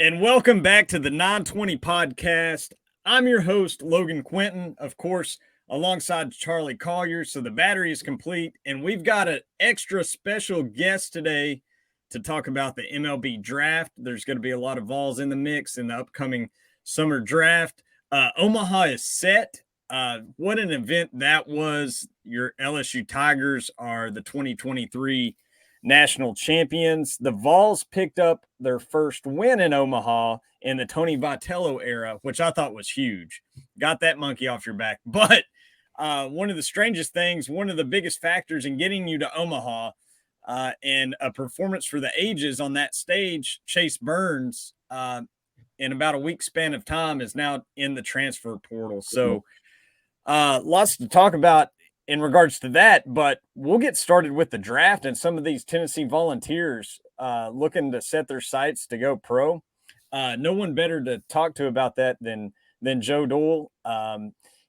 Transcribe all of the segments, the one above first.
And welcome back to the 920 podcast. I'm your host, Logan Quinton, of course, alongside Charley Collier. So the battery is complete, and we've got an extra special guest today to talk about the MLB Draft. There's going to be a lot of Vols in the mix in the upcoming summer draft. Omaha is set. What an event that was. Your LSU Tigers are the 2023 national champions. The Vols picked up their first win in Omaha in the Tony Vitello era, which I thought was huge. Got that monkey off your back. But one of the strangest things, one of the biggest factors in getting you to Omaha and a performance for the ages on that stage, Chase Burns, in about a week span of time, is now in the transfer portal. So lots to talk about in regards to that, but we'll get started with the draft and some of these Tennessee Volunteers looking to set their sights to go pro. No one better to talk to about that than Joe Doyle.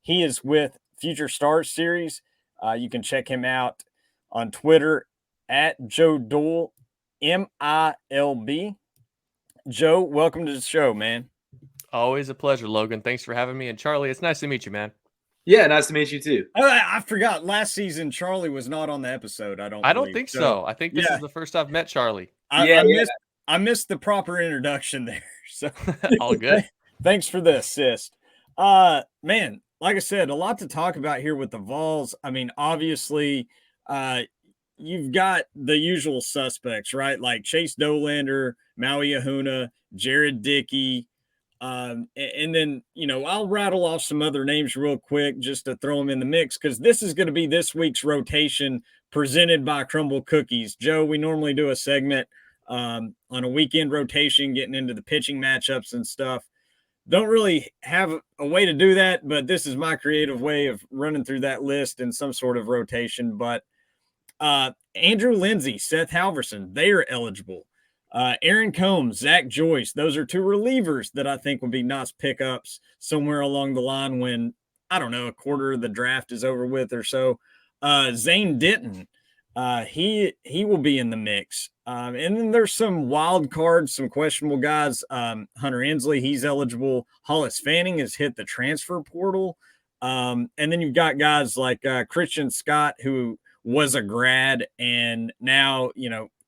He is with Future Stars Series. You can check him out on Twitter at Joe Doyle, MILB. Joe, welcome to the show, man. Always a pleasure, Logan. Thanks for having me. And Charley, it's nice to meet you, man. Yeah, nice to meet you too. I forgot last season Charley was not on the episode. I don't think so. I think this is the first I've met Charley. I missed the proper introduction there. So all good. Thanks for the assist. Man, like I said, a lot to talk about here with the Vols. I mean, obviously, you've got the usual suspects, right? Like Chase Dollander, Maui Ahuna, Jared Dickey. And then, I'll rattle off some other names real quick just to throw them in the mix, because this is going to be this week's rotation presented by Crumble Cookies. Joe, we normally do a segment on a weekend rotation, getting into the pitching matchups and stuff. Don't really have a way to do that, but this is my creative way of running through that list in some sort of rotation. But Andrew Lindsay, Seth Halverson, they are eligible. Aaron Combs, Zach Joyce, those are two relievers that I think would be nice pickups somewhere along the line when, I don't know, a quarter of the draft is over with or so. Zane Denton, he will be in the mix. And then there's some wild cards, some questionable guys. Hunter Ensley, he's eligible. Hollis Fanning has hit the transfer portal. And then you've got guys like Christian Scott, who was a grad and now,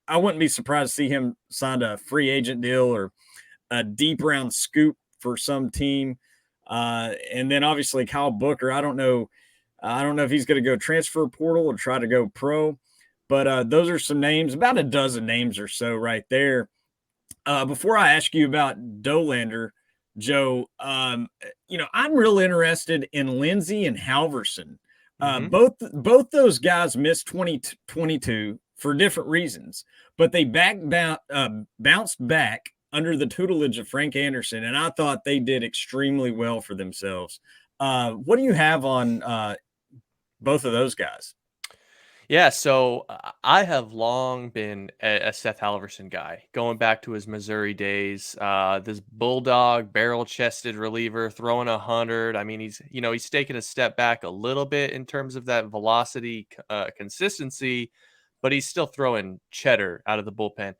I wouldn't be surprised to see him sign a free agent deal or a deep round scoop for some team. And then obviously Kyle Booker. I don't know if he's going to go transfer portal or try to go pro, but those are some names, about a dozen names or so right there. Before I ask you about Dollander, Joe, I'm real interested in Lindsay and Halverson. Both those guys missed 2022 for different reasons, but they bounced back under the tutelage of Frank Anderson, and I thought they did extremely well for themselves. What do you have on both of those guys? Yeah, so I have long been a Seth Halverson guy, going back to his Missouri days. This bulldog, barrel-chested reliever, throwing 100. I mean, he's taken a step back a little bit in terms of that velocity consistency, but he's still throwing cheddar out of the bullpen.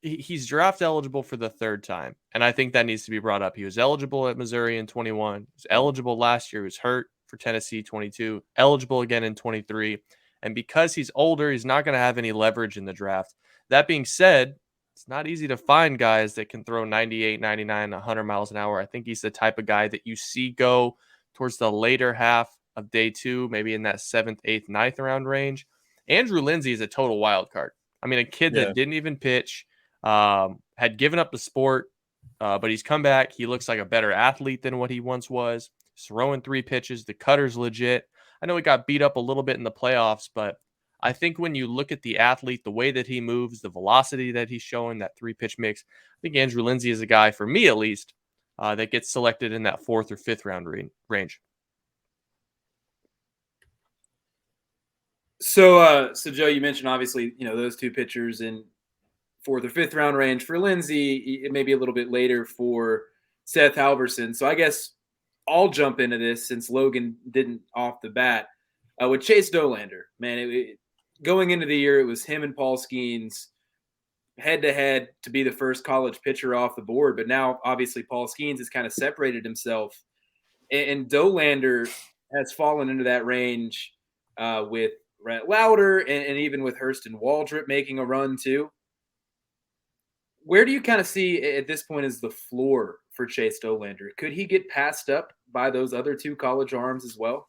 He's draft eligible for the third time, and I think that needs to be brought up. He was eligible at Missouri in 21. He was eligible last year. He was hurt for Tennessee 22. Eligible again in 23. And because he's older, he's not going to have any leverage in the draft. That being said, it's not easy to find guys that can throw 98, 99, 100 miles an hour. I think he's the type of guy that you see go towards the later half of day two, maybe in that 7th, 8th, 9th round range. Andrew Lindsay is a total wild card. I mean, a kid that didn't even pitch, had given up the sport, but he's come back. He looks like a better athlete than what he once was. He's throwing 3 pitches. The cutter's legit. I know he got beat up a little bit in the playoffs, but I think when you look at the athlete, the way that he moves, the velocity that he's showing, that 3-pitch mix, I think Andrew Lindsay is a guy, for me at least, that gets selected in that 4th or 5th round range. So Joe, you mentioned obviously, those two pitchers in 4th or 5th round range for Lindsay. It may be a little bit later for Seth Halverson. So I guess I'll jump into this since Logan didn't off the bat with Chase Dollander. Man, going into the year, it was him and Paul Skeens head-to-head to be the first college pitcher off the board. But now, obviously, Paul Skeens has kind of separated himself. And Dolander has fallen into that range with Rhett Lauder and even with Hurston Waldrop making a run too. Where do you kind of see at this point is the floor for Chase Dolander? Could he get passed up by those other two college arms as well?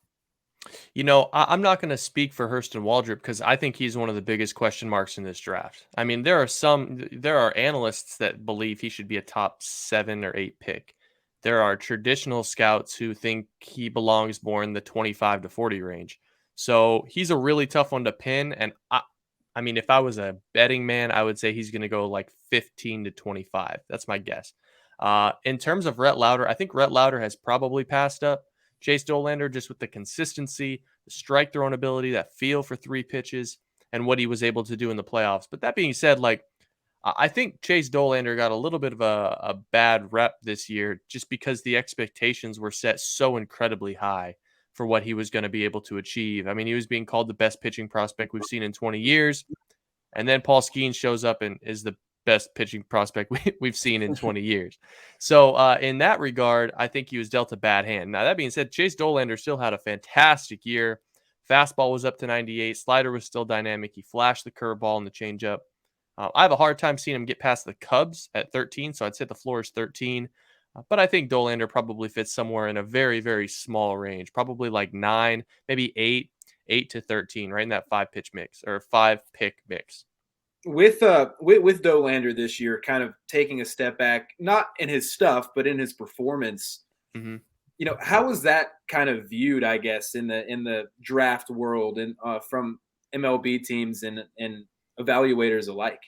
I'm not going to speak for Hurston Waldrop because I think he's one of the biggest question marks in this draft. I mean, there are analysts that believe he should be a top 7 or 8 pick. There are traditional scouts who think he belongs more in the 25 to 40 range. So he's a really tough one to pin. And I mean, if I was a betting man, I would say he's going to go like 15 to 25. That's my guess. In terms of Rhett Lauder, I think Rhett Lauder has probably passed up Chase Dolander just with the consistency, the strike throwing ability, that feel for 3 pitches, and what he was able to do in the playoffs. But that being said, I think Chase Dolander got a little bit of a bad rep this year just because the expectations were set so incredibly high for what he was going to be able to achieve. I mean, he was being called the best pitching prospect we've seen in 20 years. And then Paul Skeens shows up and is the best pitching prospect we've seen in 20 years. So in that regard, I think he was dealt a bad hand. Now, that being said, Chase Dolander still had a fantastic year. Fastball was up to 98. Slider was still dynamic. He flashed the curveball and the changeup. I have a hard time seeing him get past the Cubs at 13, so I'd say the floor is 13. But I think Dolander probably fits somewhere in a very, very small range, probably like 9, maybe 8 to 13, right in that 5-pitch mix or 5-pick mix. With Dolander this year, kind of taking a step back, not in his stuff, but in his performance. Mm-hmm. How was that kind of viewed, I guess, in the draft world and from MLB teams and evaluators alike?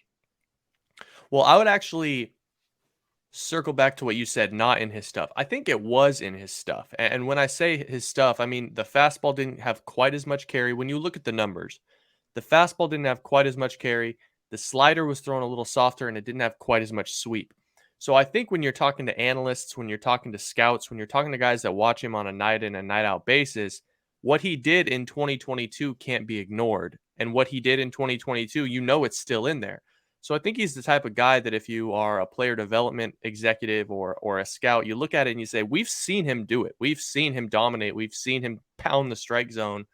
Well, I would actually circle back to what you said, not in his stuff. I think it was in his stuff. And when I say his stuff, I mean the fastball didn't have quite as much carry. When you look at the numbers, the fastball didn't have quite as much carry. The slider was thrown a little softer and it didn't have quite as much sweep. So I think when you're talking to analysts, when you're talking to scouts, when you're talking to guys that watch him on a night in and night out basis, what he did in 2022 can't be ignored. And what he did in 2022, it's still in there. So I think he's the type of guy that if you are a player development executive or a scout, you look at it and you say, we've seen him do it. We've seen him dominate. We've seen him pound the strike zone.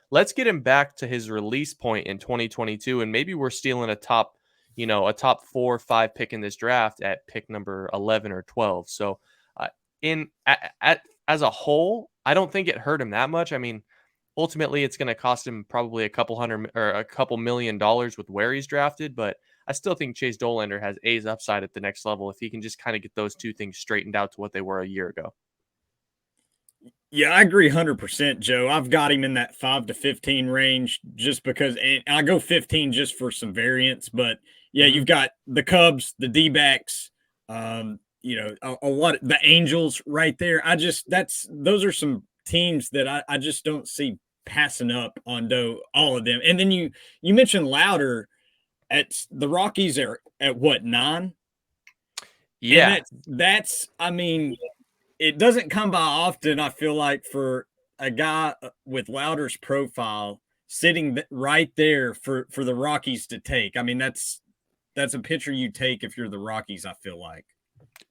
Let's get him back to his release point in 2022. And maybe we're stealing a top 4 or 5 pick in this draft at pick number 11 or 12. So as a whole, I don't think it hurt him that much. I mean, ultimately it's going to cost him probably a couple $1 million with where he's drafted, but I still think Chase Dolander has A's upside at the next level if he can just kind of get those two things straightened out to what they were a year ago. Yeah, I agree 100%, Joe. I've got him in that 5 to 15 range just because, and I go 15 just for some variance. But yeah, you've got the Cubs, the D-backs, a lot of the Angels right there. Those are some teams that I just don't see passing up on all of them. And then you mentioned Lauder. At the Rockies are at what, 9? Yeah, that's I mean, it doesn't come by often. I feel like for a guy with Lauder's profile sitting right there for the Rockies to take. I mean, that's a pitcher you take if you're the Rockies. I feel like.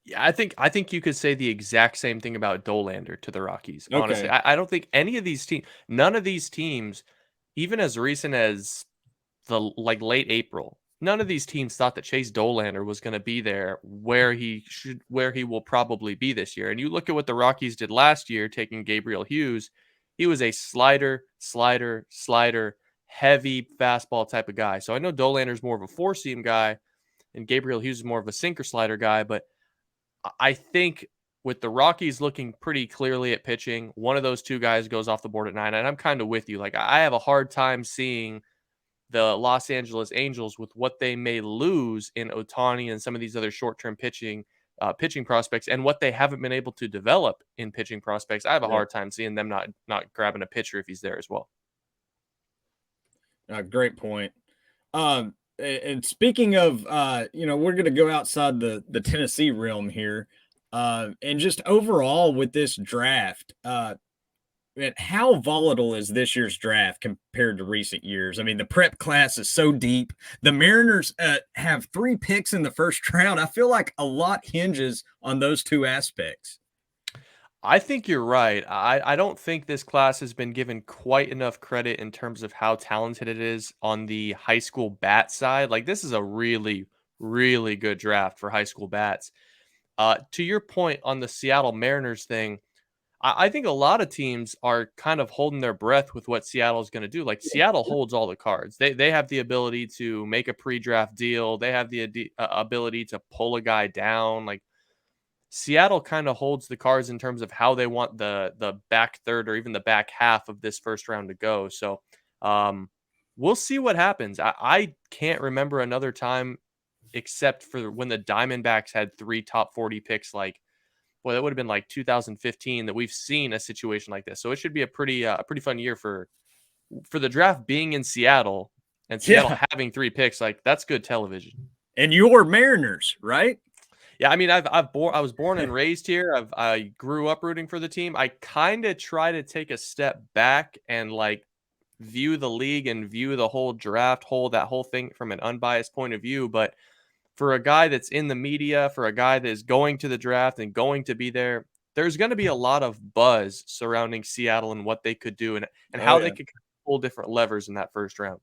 Yeah, I think you could say the exact same thing about Dolander to the Rockies. Okay. Honestly, I don't think any of these teams, none of these teams, even as recent as the late April, none of these teams thought that Chase Dolander was going to be there where he will probably be this year. And you look at what the Rockies did last year, taking Gabriel Hughes. He was a slider, heavy fastball type of guy. So I know Dolander's more of a 4-seam guy, and Gabriel Hughes is more of a sinker slider guy. But I think with the Rockies looking pretty clearly at pitching, one of those two guys goes off the board at 9. And I'm kind of with you. Like, I have a hard time seeing the Los Angeles Angels with what they may lose in Ohtani and some of these other short-term pitching prospects and what they haven't been able to develop in pitching prospects. I have a hard time seeing them not grabbing a pitcher if he's there as well. Great point. And speaking of, we're going to go outside the Tennessee realm here. And just overall with this draft, how volatile is this year's draft compared to recent years? I mean, the prep class is so deep. The Mariners have 3 picks in the first round. I feel like a lot hinges on those two aspects. I think you're right. I don't think this class has been given quite enough credit in terms of how talented it is on the high school bat side. Like, this is a really, really good draft for high school bats. To your point on the Seattle Mariners thing, I think a lot of teams are kind of holding their breath with what Seattle is going to do. Like, Seattle holds all the cards. They have the ability to make a pre-draft deal. They have the ability to pull a guy down. Like, Seattle kind of holds the cards in terms of how they want the back third or even the back half of this first round to go. So we'll see what happens. I can't remember another time except for when the Diamondbacks had 3 top 40 picks. Like, boy, that would have been like 2015 that we've seen a situation like this. So it should be a pretty fun year for the draft being in Seattle and Seattle Yeah. having 3 picks. Like, that's good television. And your Mariners, right? Yeah, I mean, I was born and raised here. I grew up rooting for the team. I kind of try to take a step back and like view the league and view the whole draft, that whole thing from an unbiased point of view. But for a guy that's in the media, for a guy that is going to the draft and going to be there, there's going to be a lot of buzz surrounding Seattle and what they could do and how they could pull different levers in that first round.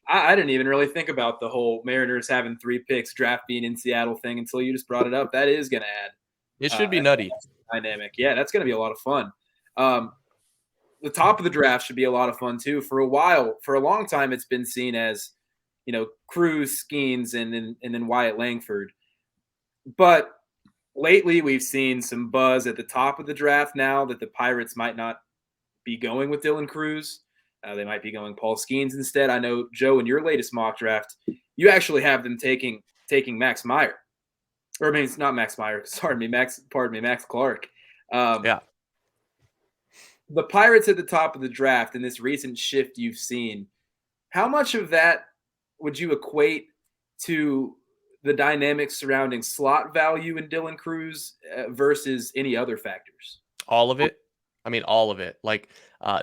I didn't even really think about the whole Mariners having 3 picks, draft being in Seattle thing until you just brought it up. That is going to add. It should be nutty. Dynamic. Yeah, that's going to be a lot of fun. The top of the draft should be a lot of fun too. For a long time, it's been seen as, Cruz, Skeens, and then Wyatt Langford. But lately, we've seen some buzz at the top of the draft now that the Pirates might not be going with Dylan Cruz. They might be going Paul Skeens instead. I know, Joe, in your latest mock draft, you actually have them taking Max Meyer. Or I mean, it's not Max Meyer. Max Clark. Yeah. The Pirates at the top of the draft and this recent shift you've seen, how much of that would you equate to the dynamics surrounding slot value in Dylan Cruz versus any other factors? All of it. I mean, all of it. Like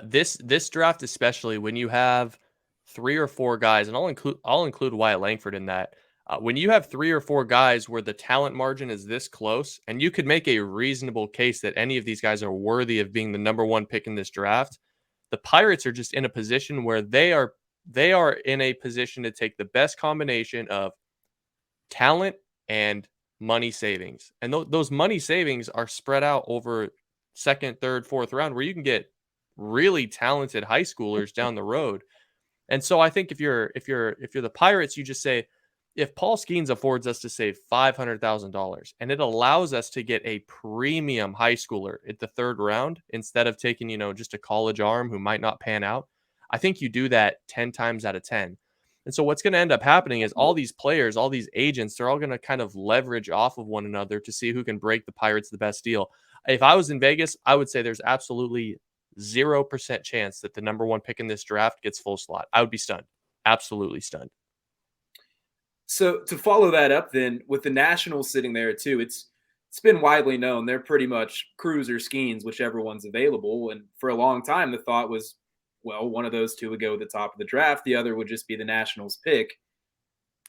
this draft, especially when you have 3 or 4 guys, and I'll include Wyatt Langford in that. When you have 3 or 4 guys where the talent margin is this close, and you could make a reasonable case that any of these guys are worthy of being the number 1 pick in this draft, the Pirates are just in a position where they are in a position to take the best combination of talent and money savings, and those money savings are spread out over second, third, fourth round, where you can get really talented high schoolers down the road. And so I think if you're the Pirates, you just say, if Paul Skeens affords us to save $500,000 and it allows us to get a premium high schooler at the 3rd round instead of taking, just a college arm who might not pan out, I think you do that 10 times out of 10. And so what's going to end up happening is all these players, all these agents, they're all going to kind of leverage off of one another to see who can break the Pirates the best deal. If I was in Vegas, I would say there's absolutely 0% chance that the number 1 pick in this draft gets full slot. I would be stunned. Absolutely stunned. So to follow that up then, with the Nationals sitting there too, it's been widely known they're pretty much Cruz or Skeens, whichever one's available. And for a long time, the thought was, well, one of those two would go at the top of the draft. The other would just be the Nationals pick.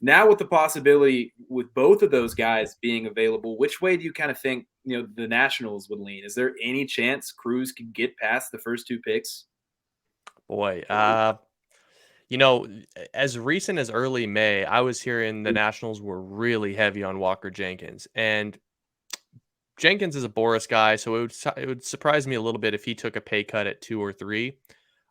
Now with the possibility with both of those guys being available, which way do you kind of think, the Nationals would lean? Is there any chance Cruz could get past the first 2 picks? Boy, as recent as early May, I was hearing the Nationals were really heavy on Walker Jenkins. And Jenkins is a Boris guy, so it would surprise me a little bit if he took a pay cut at 2 or 3.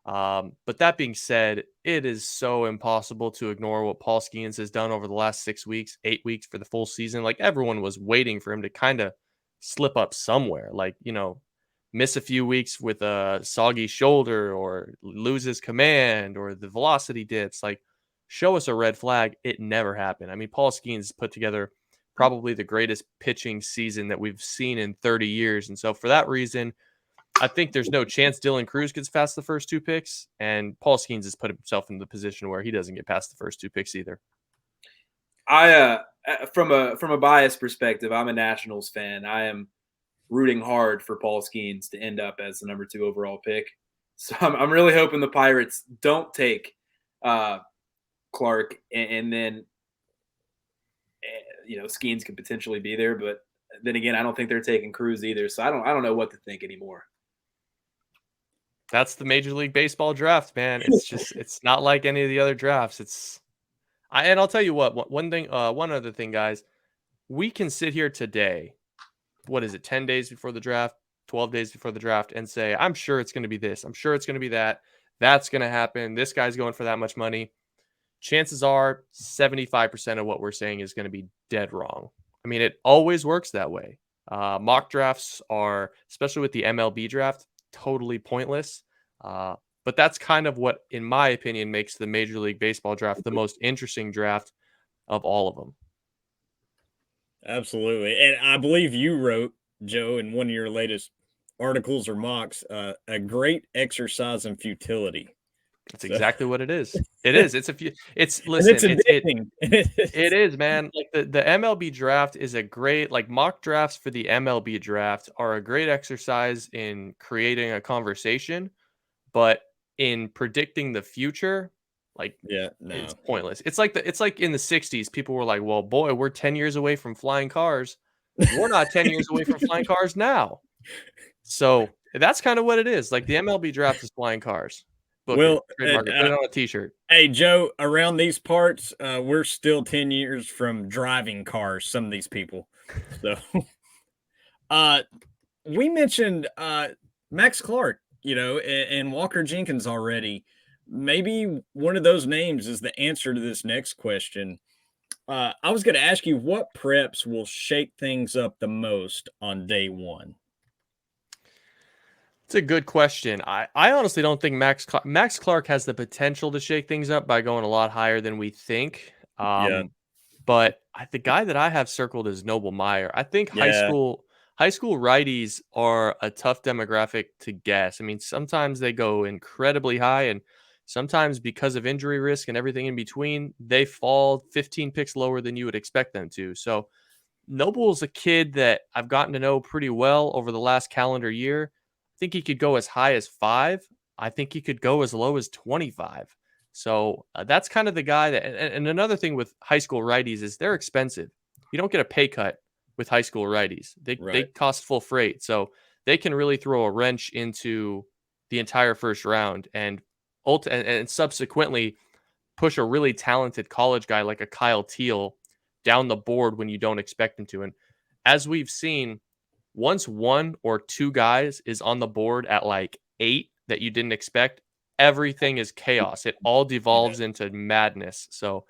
But that being said, it is so impossible to ignore what Paul Skeens has done over the last 6 weeks, 8 weeks for the full season. Like, everyone was waiting for him to kind of slip up somewhere, like, miss a few weeks with a soggy shoulder or lose his command or the velocity dips. Like, show us a red flag. It never happened. I mean, Paul Skeens put together probably the greatest pitching season that we've seen in 30 years. And so for that reason, I think there's no chance Dylan Cruz gets past the first 2 picks, and Paul Skeens has put himself in the position where he doesn't get past the first 2 picks either. I from a biased perspective, I'm a Nationals fan. I am rooting hard for Paul Skeens to end up as the number 2 overall pick. So I'm really hoping the Pirates don't take Clark, and then Skeens could potentially be there, but then again, I don't think they're taking Cruz either. So I don't know what to think anymore. That's the Major League Baseball draft, man. It's not like any of the other drafts. And I'll tell you what, one other thing, guys, we can sit here today, what is it, 10 days before the draft, 12 days before the draft, and say, I'm sure it's going to be this. I'm sure it's going to be that. That's going to happen. This guy's going for that much money. Chances are 75% of what we're saying is going to be dead wrong. I mean, it always works that way. Mock drafts are, especially with the MLB draft, totally pointless. But that's kind of what, in my opinion, makes the Major League Baseball draft the most interesting draft of all of them. Absolutely. And I believe you wrote, Joe, in one of your latest articles or mocks, a great exercise in futility. That's exactly what it is. It is. Listen, it is, man. Like the MLB draft is a great, like, mock drafts for the MLB draft are a great exercise in creating a conversation, but in predicting the future, like, it's pointless. It's like in the 60s, people were like, well, boy, we're 10 years away from flying cars. We're not 10 years away from flying cars now. So that's kind of what it is. Like, the MLB draft is flying cars. Book put it on a t-shirt. Hey, Joe, around these parts, we're still 10 years from driving cars, some of these people. So we mentioned Max Clark, and Walker Jenkins already. Maybe one of those names is the answer to this next question. I was going to ask you, what preps will shake things up the most on day one? It's a good question. I honestly don't think Max Clark has the potential to shake things up by going a lot higher than we think. But the guy that I have circled is Noble Meyer. I think high school righties are a tough demographic to guess. I mean, sometimes they go incredibly high, and sometimes because of injury risk and everything in between, they fall 15 picks lower than you would expect them to. So Noble's a kid that I've gotten to know pretty well over the last calendar year. I think he could go as high as 5. I think he could go as low as 25. So that's kind of the guy that, and another thing with high school righties is they're expensive. You don't get a pay cut with high school righties. They cost full freight. So they can really throw a wrench into the entire first round and subsequently push a really talented college guy like a Kyle Teal down the board when you don't expect him to. And as we've seen, once 1 or 2 guys is on the board at like 8 that you didn't expect, everything is chaos. It all devolves into madness. So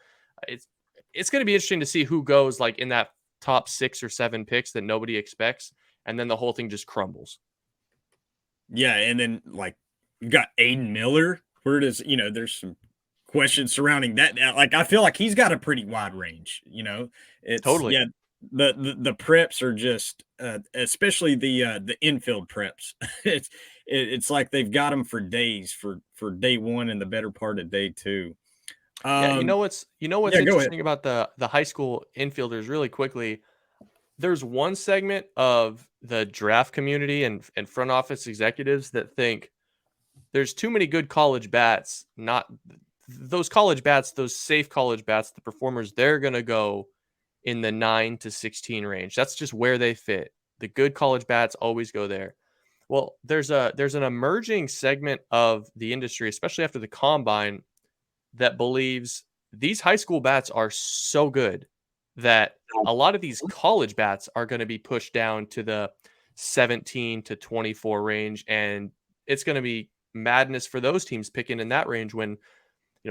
it's going to be interesting to see who goes like in that top 6 or 7 picks that nobody expects, and then the whole thing just crumbles. Yeah, and then like you got Aiden Miller. Where does there's some questions surrounding that. Like I feel like he's got a pretty wide range. It's totally. Yeah, the preps are just especially the infield preps. It's like they've got them for days for day one and the better part of day two. You know what's interesting about the high school infielders really quickly. There's one segment of the draft community and front office executives that think there's too many good college bats. Not those college bats, those safe college bats, the performers, they're going to go in the 9 to 16 range. That's just where they fit. The good college bats always go there. Well, there's an emerging segment of the industry, especially after the combine, that believes these high school bats are so good that a lot of these college bats are going to be pushed down to the 17 to 24 range. And it's going to be madness for those teams picking in that range when,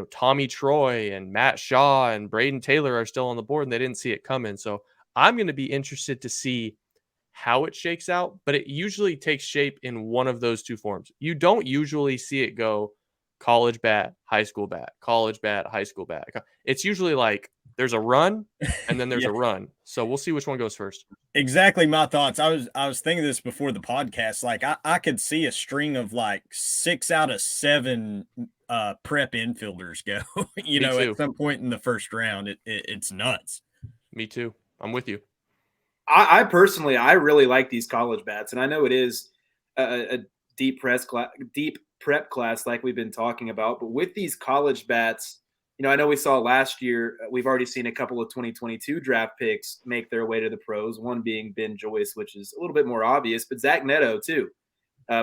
Tommy Troy and Matt Shaw and Braden Taylor are still on the board and they didn't see it coming. So I'm going to be interested to see how it shakes out, but it usually takes shape in one of those two forms. You don't usually see it go college bat, high school bat, college bat, high school bat. It's usually like there's a run and then there's a run. So we'll see which one goes first. Exactly my thoughts. I was thinking this before the podcast. Like I could see a string of like 6 out of 7 prep infielders go, at some point in the first round. It's nuts. Me too. I'm with you. I personally, I really like these college bats, and I know it is a deep prep class like we've been talking about. But with these college bats, I know we saw last year, we've already seen a couple of 2022 draft picks make their way to the pros, one being Ben Joyce, which is a little bit more obvious, but Zach Neto too,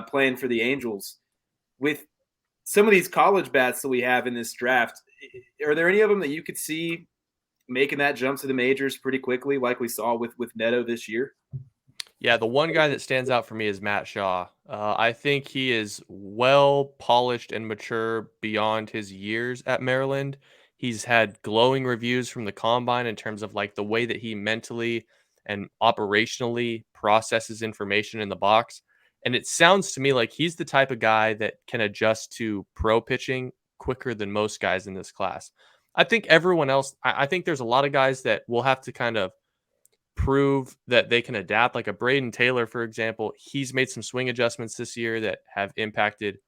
playing for the Angels. With some of these college bats that we have in this draft, are there any of them that you could see making that jump to the majors pretty quickly, like we saw with Neto this year? Yeah, the one guy that stands out for me is Matt Shaw. I think he is well polished and mature beyond his years at Maryland. He's had glowing reviews from the combine in terms of like the way that he mentally and operationally processes information in the box. And it sounds to me like he's the type of guy that can adjust to pro pitching quicker than most guys in this class. I think everyone else, I think there's a lot of guys that will have to kind of prove that they can adapt. Like a Braden Taylor, for example, he's made some swing adjustments this year that have impacted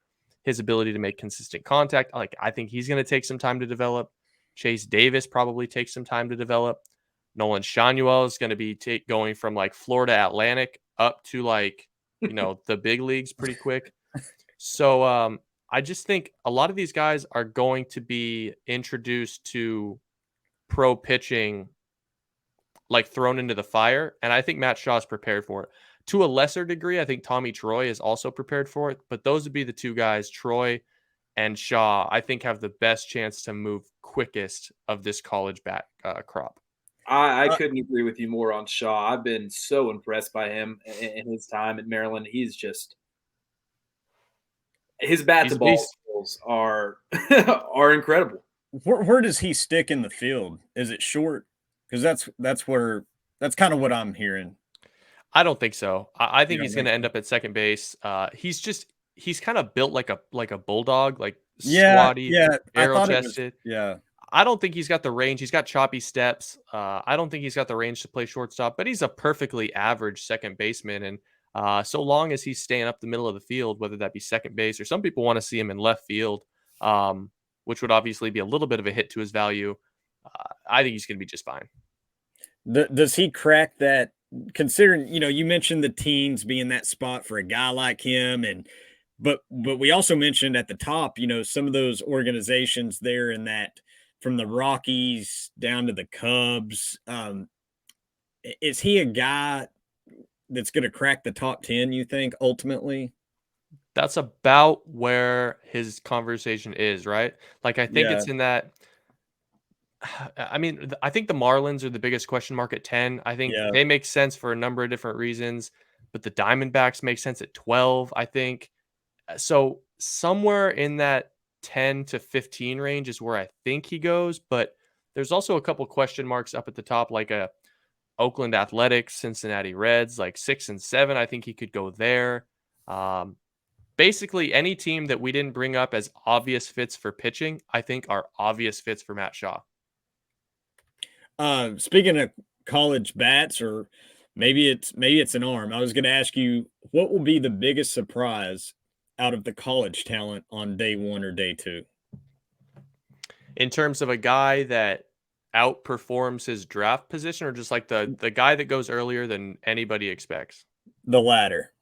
his ability to make consistent contact. Like I think he's going to take some time to develop. Chase Davis probably takes some time to develop. Nolan Shanuel is going to be going from like Florida Atlantic up to like, the big leagues pretty quick. So I just think a lot of these guys are going to be introduced to pro pitching like thrown into the fire. And I think Matt Shaw is prepared for it. To a lesser degree, I think Tommy Troy is also prepared for it. But those would be the two guys, Troy and Shaw, I think have the best chance to move quickest of this college bat crop. I couldn't agree with you more on Shaw. I've been so impressed by him in his time at Maryland. He's just his bat to ball skills are incredible. Where does he stick in the field? Is it short? Because that's kind of what I'm hearing. I don't think so. I think he's going to end up at second base. He's kind of built like a bulldog, like squatty, barrel chested. Yeah. I don't think he's got the range. He's got choppy steps. I don't think he's got the range to play shortstop, but he's a perfectly average second baseman. And so long as he's staying up the middle of the field, whether that be second base or some people want to see him in left field, which would obviously be a little bit of a hit to his value. I think he's going to be just fine. Does he crack that? Considering, you mentioned the teens being that spot for a guy like him, but we also mentioned at the top, some of those organizations there in that from the Rockies down to the Cubs. Is he a guy that's going to crack the top 10, you think, ultimately? That's about where his conversation is, right? Like, I think it's in that. I mean, I think the Marlins are the biggest question mark at 10. I think they make sense for a number of different reasons, but the Diamondbacks make sense at 12, I think. So somewhere in that 10 to 15 range is where I think he goes, but there's also a couple question marks up at the top, like a Oakland Athletics, Cincinnati Reds, like 6 and 7. I think he could go there. Basically, any team that we didn't bring up as obvious fits for pitching, I think are obvious fits for Matt Shaw. Speaking of college bats, or maybe it's an arm, I was going to ask you, what will be the biggest surprise out of the college talent on day 1 or day 2? In terms of a guy that outperforms his draft position, or just like the guy that goes earlier than anybody expects? The latter.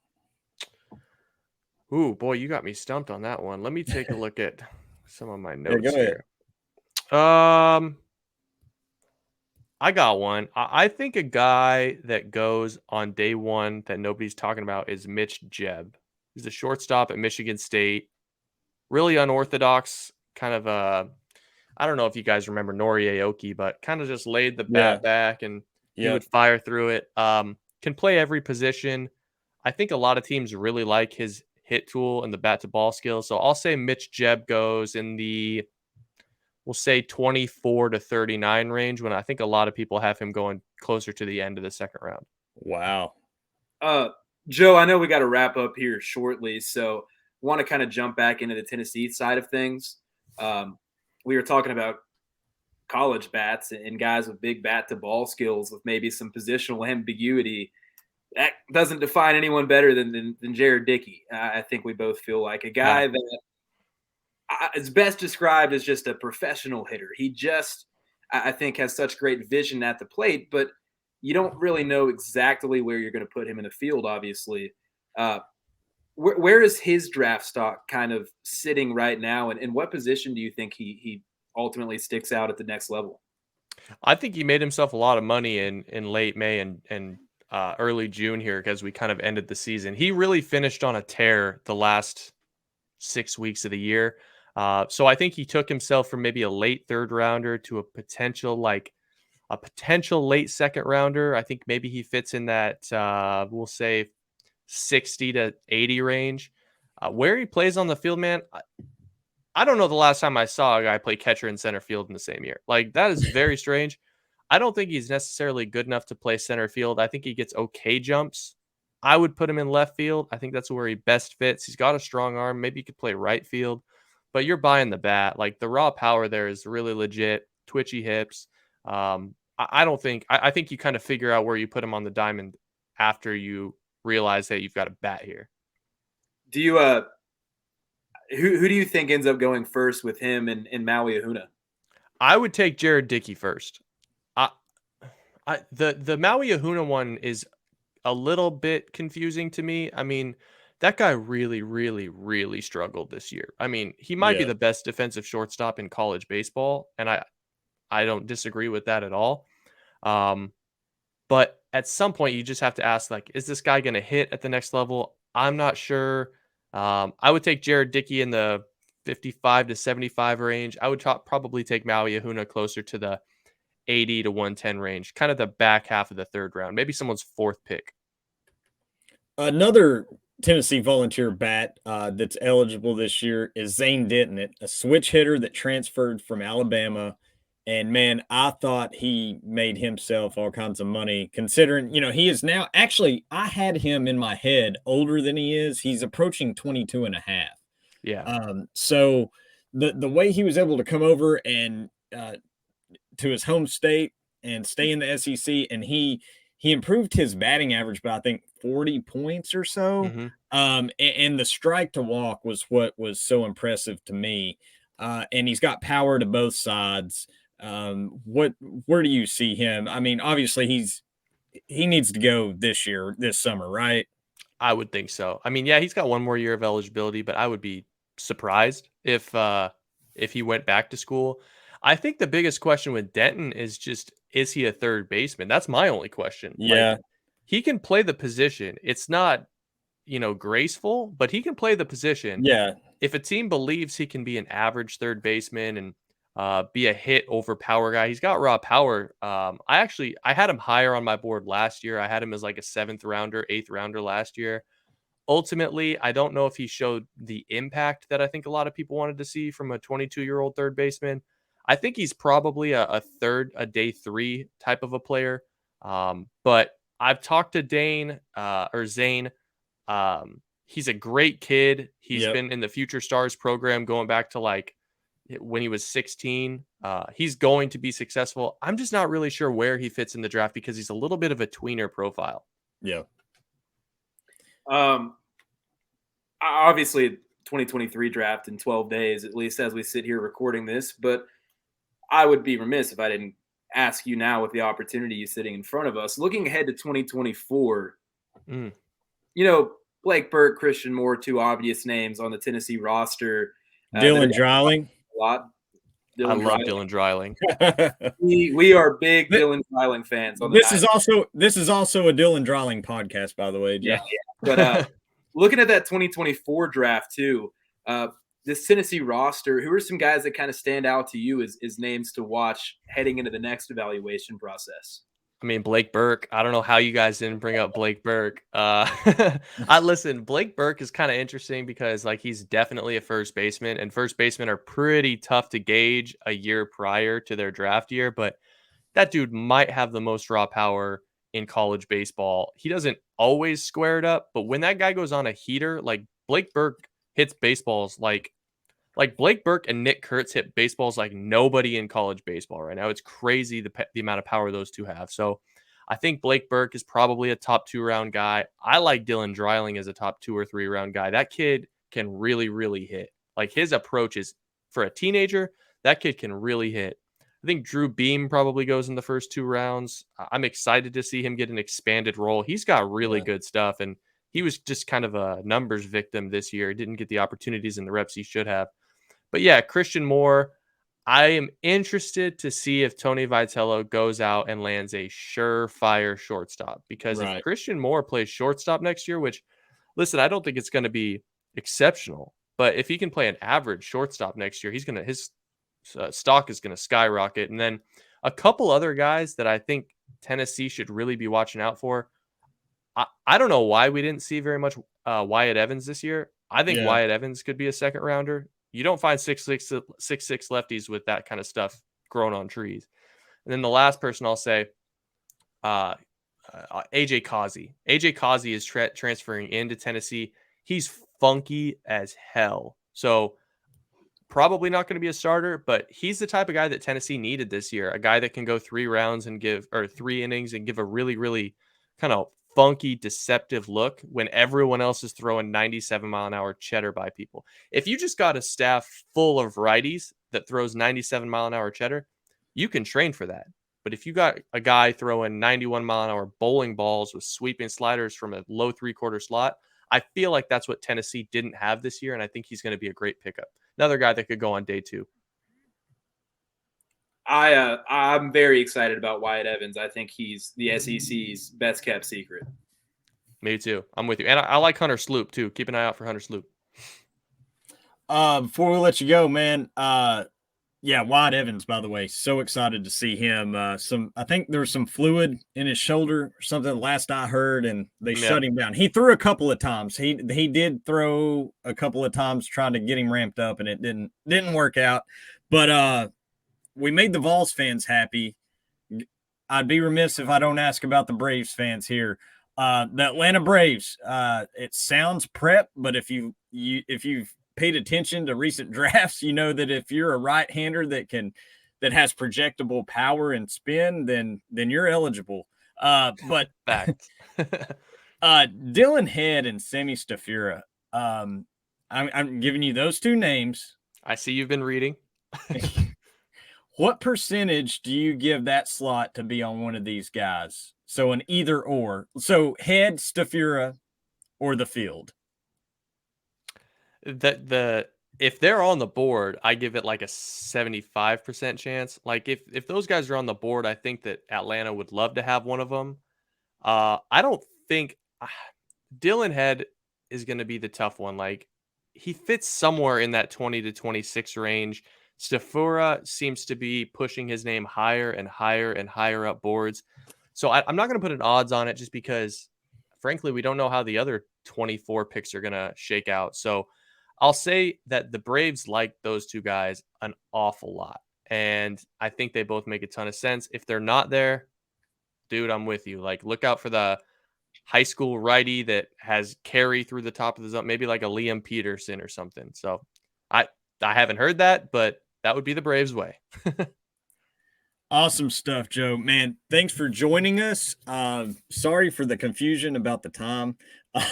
Ooh, boy, you got me stumped on that one. Let me take a look at some of my notes here. I got one. I think a guy that goes on day 1 that nobody's talking about is Mitch Jebb. He's a shortstop at Michigan State. Really unorthodox, kind of I don't know if you guys remember Nori Aoki, but kind of just laid the bat back and he would fire through it. Can play every position. I think a lot of teams really like his hit tool and the bat to ball skills. So I'll say Mitch Jebb goes in the, we'll say 24 to 39 range, when I think a lot of people have him going closer to the end of the second round. Wow. Joe, I know we got to wrap up here shortly, so want to kind of jump back into the Tennessee side of things. We were talking about college bats and guys with big bat to ball skills with maybe some positional ambiguity. That doesn't define anyone better than Jared Dickey. I think we both feel like a guy that is best described as just a professional hitter. He just, I think, has such great vision at the plate, but you don't really know exactly where you're going to put him in the field, obviously. Where is his draft stock kind of sitting right now? And what position do you think he ultimately sticks out at the next level? I think he made himself a lot of money in late May and early June here because we kind of ended the season. He really finished on a tear the last 6 weeks of the year. So I think he took himself from maybe a late third rounder to a potential late second rounder. I think maybe he fits in that we'll say 60 to 80 range. Where he plays on the field, man, I don't know the last time I saw a guy play catcher and center field in the same year. Like, that is very strange. I don't think he's necessarily good enough to play center field. I think he gets okay jumps. I would put him in left field. I think that's where he best fits. He's got a strong arm. Maybe he could play right field, but you're buying the bat. Like, the raw power there is really legit. Twitchy hips. I don't think. I think you kind of figure out where you put him on the diamond after you realize that you've got a bat here. Do you who do you think ends up going first with him and Maui Ahuna? I would take Jared Dickey first. The Maui Ahuna one is a little bit confusing to me. I mean, that guy really, really, really struggled this year. I mean, he might be Yeah. the best defensive shortstop in college baseball, and I don't disagree with that at all. But at some point, you just have to ask, like, is this guy going to hit at the next level? I'm not sure. I would take Jared Dickey in the 55 to 75 range. I would probably take Maui Ahuna closer to the 80 to 110 range, kind of the back half of the third round, maybe someone's fourth pick. Another Tennessee Volunteer bat that's eligible this year is Zane Denton, a switch hitter that transferred from Alabama. And man, I thought he made himself all kinds of money considering, he is now actually, I had him in my head older than he is. He's approaching 22 and a half. Yeah. So the way he was able to come over and to his home state and stay in the SEC, and he improved his batting average by I think 40 points or so. Mm-hmm. And the strike to walk was what was so impressive to me. And he's got power to both sides. Where do you see him? I mean, obviously he needs to go this summer, right? I would think so. I mean, yeah, he's got one more year of eligibility, but I would be surprised if he went back to school. I think the biggest question with Denton is just, is he a third baseman? That's my only question. Yeah. Like, he can play the position. It's not, graceful, but he can play the position. Yeah. If a team believes he can be an average third baseman and be a hit over power guy, he's got raw power. I had him higher on my board last year. I had him as like a 7th rounder, 8th rounder last year. Ultimately, I don't know if he showed the impact that I think a lot of people wanted to see from a 22-year-old third baseman. I think he's probably a day 3 type of a player. But I've talked to Zane. He's a great kid. He's been in the Future Stars program going back to like when he was 16. He's going to be successful. I'm just not really sure where he fits in the draft because he's a little bit of a tweener profile. Yeah. Obviously 2023 draft in 12 days, at least as we sit here recording this, but I would be remiss if I didn't ask you now with the opportunity sitting in front of us. Looking ahead to 2024, Blake Burke, Christian Moore, 2 obvious names on the Tennessee roster. Dylan Dreiling. A lot. I love Dylan Dreiling. we are big Dylan Dreiling fans. This is also a Dylan Dreiling podcast, by the way, Jeff. Yeah. But looking at that 2024 draft too, this Tennessee roster, who are some guys that kind of stand out to you as names to watch heading into the next evaluation process? I mean, Blake Burke. I don't know how you guys didn't bring up Blake Burke. Listen, Blake Burke is kind of interesting because like he's definitely a first baseman, and first basemen are pretty tough to gauge a year prior to their draft year. But that dude might have the most raw power in college baseball. He doesn't always square it up, but when that guy goes on a heater, like Blake Burke hits baseballs like Blake Burke and Nick Kurtz hit baseballs like nobody in college baseball right now. It's crazy the amount of power those two have. So I think Blake Burke is probably a top 2 round guy. I like Dylan Dreiling as a top 2 or 3 round guy. That kid can really, really hit. Like his approach is for a teenager, that kid can really hit. I think Drew Beam probably goes in the first 2 rounds. I'm excited to see him get an expanded role. He's got really good stuff, and he was just kind of a numbers victim this year. He didn't get the opportunities and the reps he should have. But yeah, Christian Moore, I am interested to see if Tony Vitello goes out and lands a surefire shortstop, because if Christian Moore plays shortstop next year, which, listen, I don't think it's going to be exceptional, but if he can play an average shortstop next year, his stock is going to skyrocket. And then a couple other guys that I think Tennessee should really be watching out for. I don't know why we didn't see very much Wyatt Evans this year. I think Wyatt Evans could be a second rounder. You don't find 6'6" lefties with that kind of stuff growing on trees. And then the last person I'll say, AJ Causey. AJ Causey is transferring into Tennessee. He's funky as hell. So probably not going to be a starter, but he's the type of guy that Tennessee needed this year. A guy that can go 3 innings and give a really, really kind of funky, deceptive look when everyone else is throwing 97-mile-an-hour cheddar by people. If you just got a staff full of righties that throws 97-mile-an-hour cheddar, you can train for that. But if you got a guy throwing 91-mile-an-hour bowling balls with sweeping sliders from a low 3/4 slot, I feel like that's what Tennessee didn't have this year, and I think he's going to be a great pickup. Another guy that could go on day 2. I'm very excited about Wyatt Evans. I think he's the SEC's best kept secret. Me too. I'm with you. And I like Hunter Sloop too. Keep an eye out for Hunter Sloop. Before we let you go, man, Wyatt Evans, by the way, so excited to see him. I think there was some fluid in his shoulder or something last I heard, and they shut him down. He threw a couple of times. He did throw a couple of times trying to get him ramped up, and it didn't work out. But we made the Vols fans happy. I'd be remiss if I don't ask about the Braves fans here. The Atlanta Braves, it sounds prep, but if you've paid attention to recent drafts, you know that if you're a right-hander that has projectable power and spin, then you're eligible. But fact. Dylan Head and Semi Stafura, I'm giving you those 2 names. I see you've been reading. What percentage do you give that slot to be on one of these guys? So an either or. So Head, Stafura, or the field. If they're on the board, I give it like a 75% chance. Like if those guys are on the board, I think that Atlanta would love to have one of them. I don't think Dylan Head is going to be the tough one. Like he fits somewhere in that 20 to 26 range. Stafura seems to be pushing his name higher and higher and higher up boards. So I'm not going to put an odds on it just because, frankly, we don't know how the other 24 picks are going to shake out. So I'll say that the Braves like those 2 guys an awful lot. And I think they both make a ton of sense. If they're not there, dude, I'm with you. Like, look out for the high school righty that has carry through the top of the zone, maybe like a Liam Peterson or something. So I haven't heard that, but that would be the Braves' way. Awesome stuff, Joe. Man, thanks for joining us. Sorry for the confusion about the time.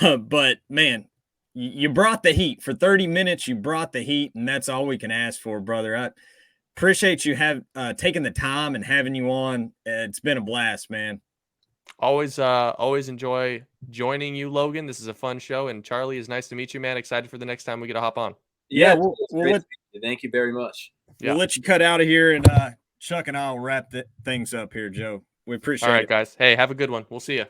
But, man, you brought the heat. For 30 minutes, you brought the heat, and that's all we can ask for, brother. I appreciate you taking the time and having you on. It's been a blast, man. Always enjoy joining you, Logan. This is a fun show, and Charley, is nice to meet you, man. Excited for the next time we get to hop on. Yeah, thank you very much. We'll let you cut out of here, and Chuck and I will wrap things up here, Joe. We appreciate it. All right, guys. Hey, have a good one. We'll see you.